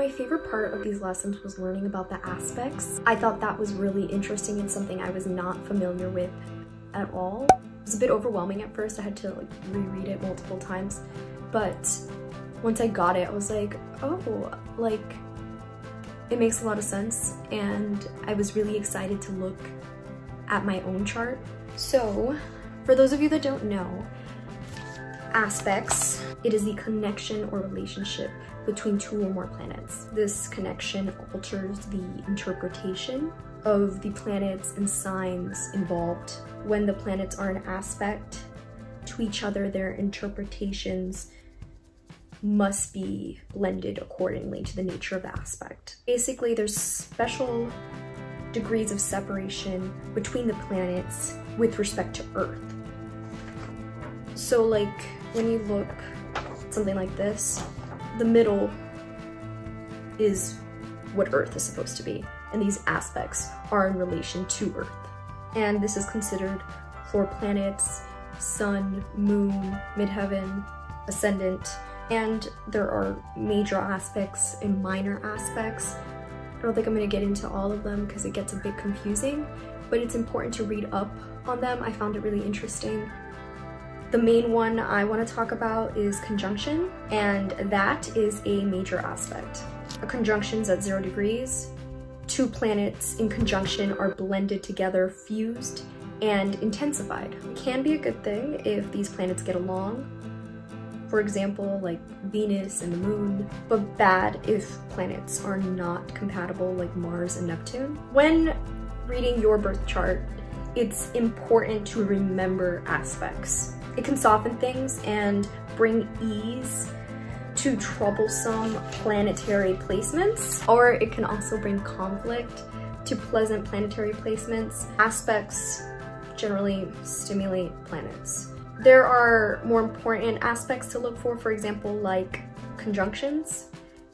my favorite part of these lessons was learning about the aspects. I thought that was really interesting and something I was not familiar with at all. It was a bit overwhelming at first. I had to like reread it multiple times, but once I got it, I was like, oh, like it makes a lot of sense, and I was really excited to look at my own chart. So for those of you that don't know, aspects, it is the connection or relationship between two or more planets. This connection alters the interpretation of the planets and signs involved. When the planets are an aspect to each other, their interpretations must be blended accordingly to the nature of the aspect. Basically, there's special degrees of separation between the planets with respect to Earth. So like when you look at something like this, the middle is what Earth is supposed to be, and these aspects are in relation to Earth. And this is considered for planets, sun, moon, midheaven, ascendant, and there are major aspects and minor aspects. I don't think I'm going to get into all of them because it gets a bit confusing, but it's important to read up on them. I found it really interesting. The main one I want to talk about is conjunction, and that is a major aspect. A conjunction is at 0 degrees. Two planets in conjunction are blended together, fused, and intensified. It can be a good thing if these planets get along. For example, like Venus and the moon, but bad if planets are not compatible, like Mars and Neptune. When reading your birth chart, it's important to remember aspects. It can soften things and bring ease to troublesome planetary placements, or it can also bring conflict to pleasant planetary placements. Aspects generally stimulate planets. There are more important aspects to look for example, like conjunctions.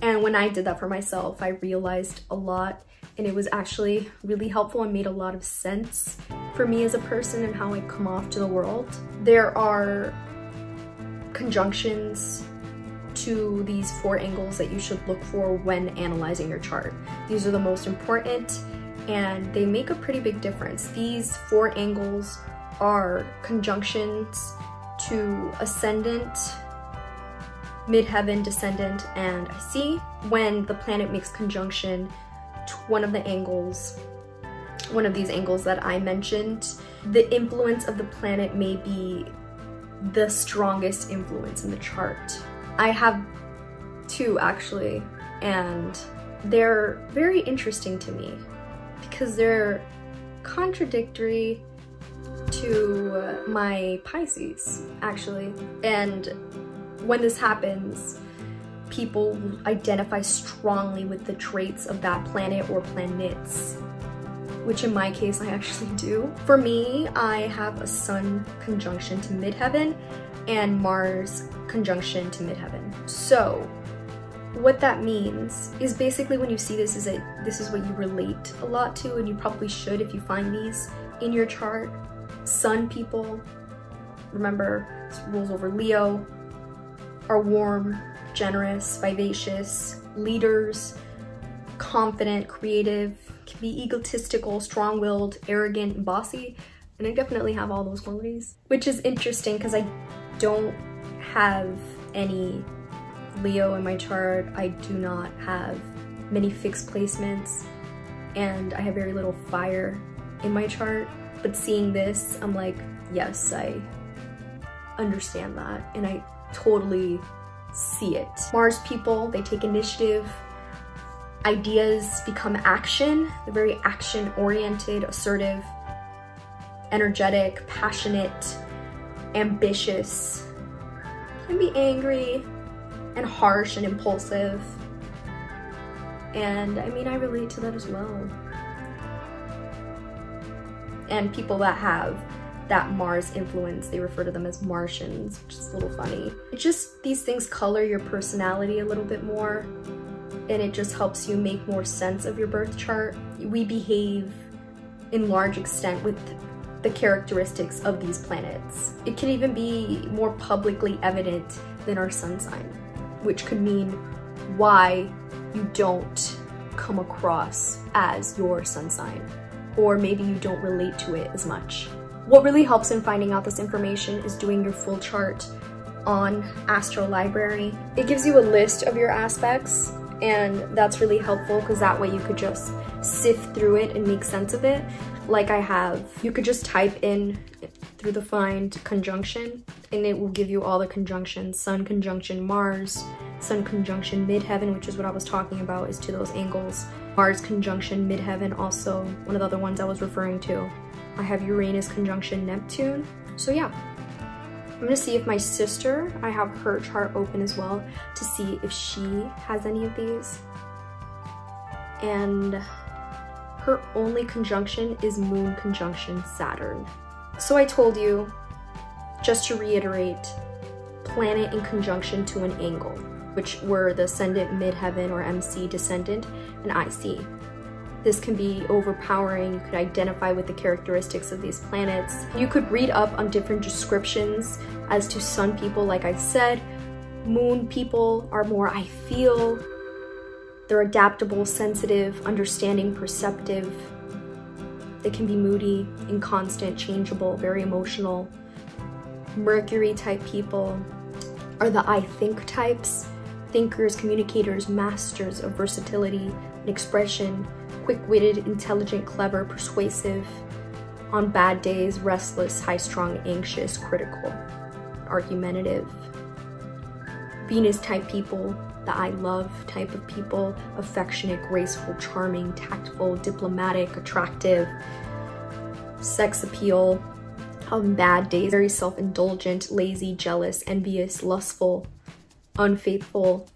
And when I did that for myself, I realized a lot, and it was actually really helpful and made a lot of sense for me as a person and how I come off to the world. There are conjunctions to these 4 angles that you should look for when analyzing your chart. These are the most important, and they make a pretty big difference. These 4 angles are conjunctions to ascendant, midheaven, descendant, and IC. When the planet makes conjunction to one of the angles, one of these angles that I mentioned, the influence of the planet may be the strongest influence in the chart. I have 2 actually, and they're very interesting to me because they're contradictory to my Pisces, actually. And when this happens, people identify strongly with the traits of that planet or planets, which in my case I actually do. For me, I have a Sun conjunction to midheaven and Mars conjunction to midheaven. So what that means is basically when you see this, this is what you relate a lot to, and you probably should if you find these in your chart. Sun people, remember, this rules over Leo, are warm, generous, vivacious, leaders, confident, creative, can be egotistical, strong-willed, arrogant, and bossy, and I definitely have all those qualities. Which is interesting because I don't have any Leo in my chart. I do not have many fixed placements, and I have very little fire in my chart. But seeing this, I'm like, yes, I understand that, and I totally see it. Mars people, they take initiative. Ideas become action. They're very action-oriented, assertive, energetic, passionate, ambitious, can be angry and harsh and impulsive. And I mean, I relate to that as well. And people that have that Mars influence, they refer to them as Martians, which is a little funny. It just, these things color your personality a little bit more, and it just helps you make more sense of your birth chart. We behave in large extent with the characteristics of these planets. It can even be more publicly evident than our sun sign, which could mean why you don't come across as your sun sign, or maybe you don't relate to it as much. What really helps in finding out this information is doing your full chart on Astro Library. It gives you a list of your aspects, and that's really helpful because that way you could just sift through it and make sense of it. Like I have, you could just type in through the find conjunction and it will give you all the conjunctions. Sun conjunction Mars, Sun conjunction midheaven, which is what I was talking about, is to those angles. Mars conjunction midheaven, also one of the other ones I was referring to. I have Uranus conjunction Neptune. So yeah, I'm gonna see if my sister, I have her chart open as well to see if she has any of these. And her only conjunction is Moon conjunction Saturn. So I told you, just to reiterate, planet in conjunction to an angle, which were the ascendant, midheaven, or MC, descendant, and IC. This can be overpowering. You could identify with the characteristics of these planets. You could read up on different descriptions as to sun people, like I said. Moon people are more I feel. They're adaptable, sensitive, understanding, perceptive. They can be moody, inconstant, changeable, very emotional. Mercury type people are the I think types. Thinkers, communicators, masters of versatility and expression, quick-witted, intelligent, clever, persuasive. On bad days, restless, high-strung, anxious, critical, argumentative. Venus type people, the I love type of people, affectionate, graceful, charming, tactful, diplomatic, attractive, sex appeal. On bad days, very self-indulgent, lazy, jealous, envious, lustful, unfaithful.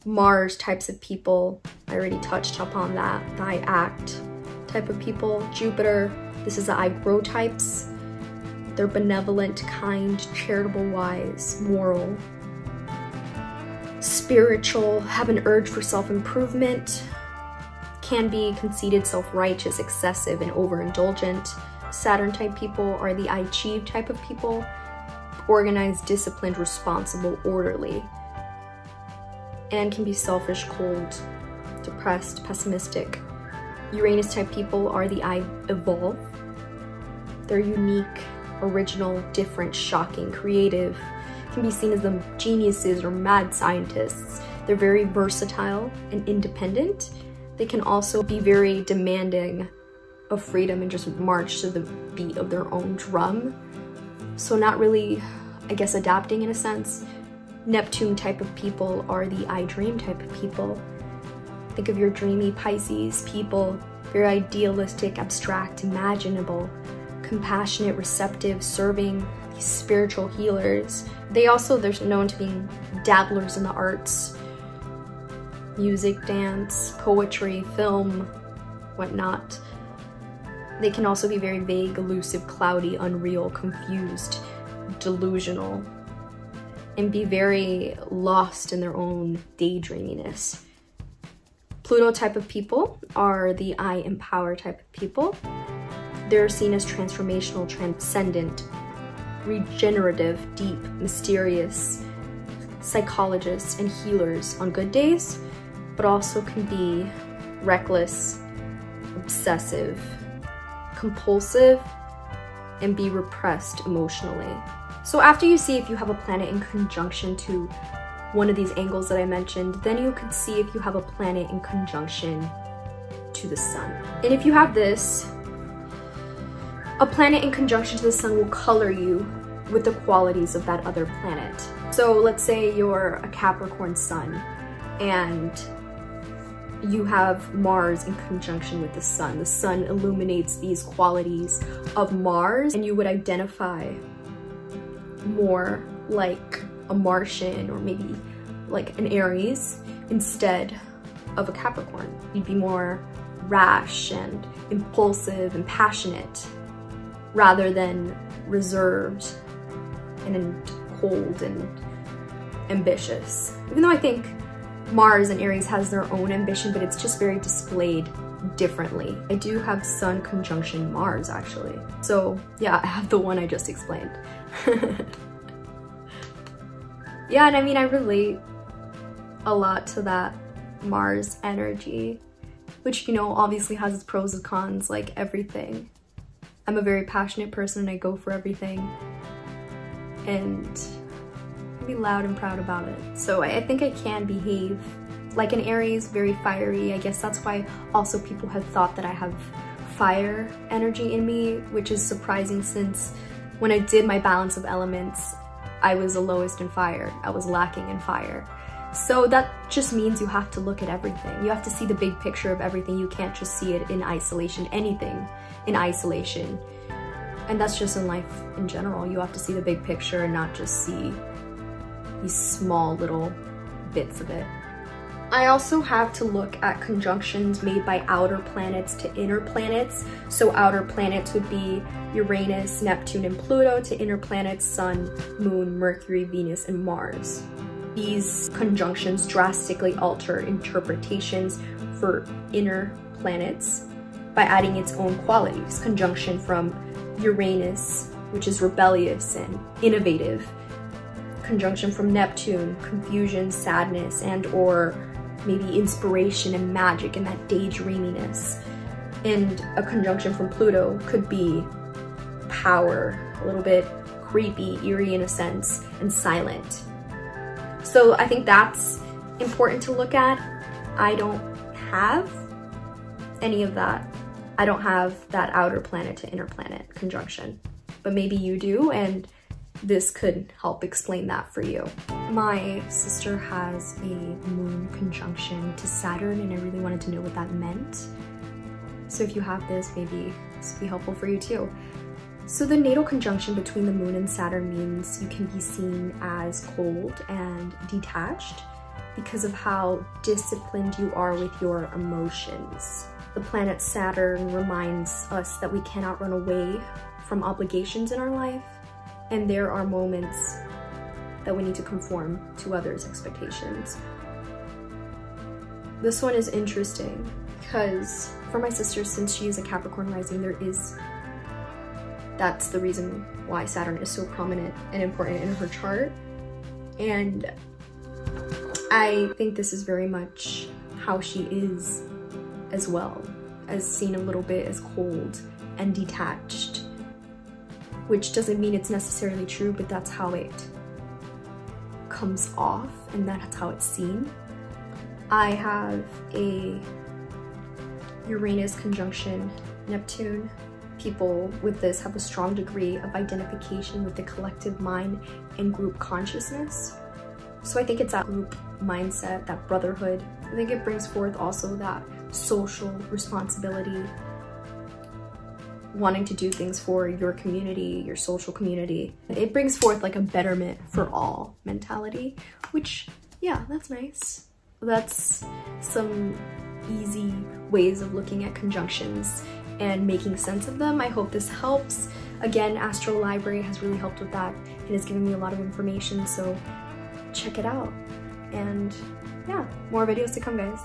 Mars types of people, I already touched upon that. The I act type of people. Jupiter, this is the I grow types. They're benevolent, kind, charitable, wise, moral, spiritual, have an urge for self-improvement, can be conceited, self-righteous, excessive, and overindulgent. Saturn type people are the I achieve type of people, organized, disciplined, responsible, orderly, and can be selfish, cold, depressed, pessimistic. Uranus type people are the I evolve. They're unique, original, different, shocking, creative, can be seen as the geniuses or mad scientists. They're very versatile and independent. They can also be very demanding of freedom and just march to the beat of their own drum. So not really, I guess, adapting in a sense. Neptune type of people are the I dream type of people. Think of your dreamy Pisces people, very idealistic, abstract, imaginable, compassionate, receptive, serving, these spiritual healers. They're known to be dabblers in the arts, music, dance, poetry, film, whatnot. They can also be very vague, elusive, cloudy, unreal, confused, delusional, and be very lost in their own daydreaminess. Pluto type of people are the I empower type of people. They're seen as transformational, transcendent, regenerative, deep, mysterious, psychologists and healers on good days, but also can be reckless, obsessive, compulsive, and be repressed emotionally. So after you see if you have a planet in conjunction to one of these angles that I mentioned, then you could see if you have a planet in conjunction to the sun. And if you have this, a planet in conjunction to the sun will color you with the qualities of that other planet. So let's say you're a Capricorn sun and you have Mars in conjunction with the sun. The sun illuminates these qualities of Mars, and you would identify more like a Martian or maybe like an Aries instead of a Capricorn. You'd be more rash and impulsive and passionate rather than reserved and cold and ambitious. Even though I think Mars and Aries has their own ambition, but it's just very displayed differently. I do have Sun conjunction Mars actually. So yeah, I have the one I just explained. Yeah, and I mean, I relate a lot to that Mars energy, which, you know, obviously has its pros and cons, like everything. I'm a very passionate person and I go for everything, and be loud and proud about it. So I think I can behave like an Aries, very fiery. I guess that's why also people have thought that I have fire energy in me, which is surprising since when I did my balance of elements, I was the lowest in fire. I was lacking in fire. So that just means you have to look at everything. You have to see the big picture of everything. You can't just see it in isolation, anything in isolation. And that's just in life in general. You have to see the big picture and not just see these small little bits of it. I also have to look at conjunctions made by outer planets to inner planets. So outer planets would be Uranus, Neptune, and Pluto, to inner planets, Sun, Moon, Mercury, Venus, and Mars. These conjunctions drastically alter interpretations for inner planets by adding its own qualities. Conjunction from Uranus, which is rebellious and innovative. Conjunction from Neptune, confusion, sadness, and or maybe inspiration and magic and that daydreaminess. And a conjunction from Pluto could be power, a little bit creepy, eerie in a sense, and silent. So I think that's important to look at. I don't have any of that. I don't have that outer planet to inner planet conjunction, but maybe you do, and this could help explain that for you. My sister has a moon conjunction to Saturn, and I really wanted to know what that meant. So if you have this, maybe this will be helpful for you too. So the natal conjunction between the moon and Saturn means you can be seen as cold and detached because of how disciplined you are with your emotions. The planet Saturn reminds us that we cannot run away from obligations in our life, and there are moments that we need to conform to others' expectations. This one is interesting because for my sister, since she is a Capricorn rising, that's the reason why Saturn is so prominent and important in her chart. And I think this is very much how she is as well, as seen a little bit as cold and detached, which doesn't mean it's necessarily true, but that's how it comes off and that's how it's seen. I have a Uranus conjunction Neptune. People with this have a strong degree of identification with the collective mind and group consciousness. So I think it's that group mindset, that brotherhood. I think it brings forth also that social responsibility, wanting to do things for your community, your social community. It brings forth like a betterment for all mentality, which, yeah, that's nice. That's some easy ways of looking at conjunctions and making sense of them. I hope this helps. Again, Astro Library has really helped with that and has given me a lot of information, so check it out. And yeah, more videos to come, guys.